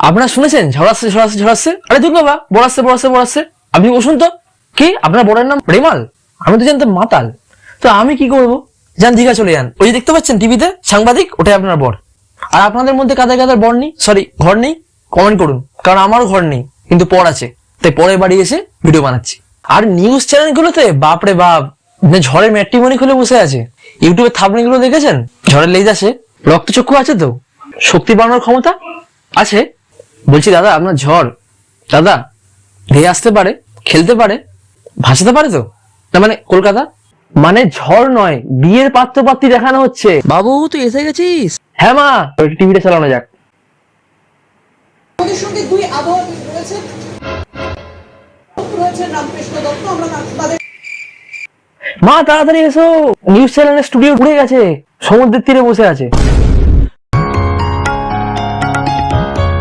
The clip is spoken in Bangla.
আপনারা শুনেছেন ঝড় আসছে? আরে দুর্গা বা বড় আসছে। আপনি বসুন তো। কি আপনার বড়ের নাম রেমাল? আমি তো জানতাম মাতাল। তো আমি কি করব? যান দীঘা চলে যান। ওই যে দেখতে পাচ্ছেন টিভিতে সাংবাদিক, ওটাই আপনার বর। আর আপনাদের মধ্যে কাদার বর নেই, সরি ঘর নেই, কমেন্ট করুন, কারণ আমারও ঘর নেই কিন্তু পর আছে, তাই পরের বাড়ি এসে ভিডিও বানাচ্ছি। আর নিউজ চ্যানেলগুলোতে বাপরে বাপ, ঝড়ের ম্যাট্রিমনি খুলে বসে আছে। ইউটিউবে থাম্বনেল গুলো দেখেছেন? ঝড়ের লেজ আছে, রক্তচক্ষু আছে, তো শক্তি বাড়ানোর ক্ষমতা আছে। বলছি দাদা, আপনার ঝড় দাদা ধেয়ে আসতে পারে, খেলতে পারে, ভাসাতে পারে তো? না মানে কলকাতা মানে ঝড় নয়, বিয়ের পাত্রপাত্রী দেখানো হচ্ছে। বাবু তুই এসে গেছিস? হ্যাঁ মা, টিভিটা চালানো যাক। আমাদের সঙ্গে দুই আবহাওয়াবিদ রয়েছেন, রামকৃষ্ণ দত্ত। আমরা তাদের মা তাড়াতাড়ি এসো, নিউজ চ্যানেলের স্টুডিও ঘুরে গেছে, সমুদ্রের তীরে বসে আছে।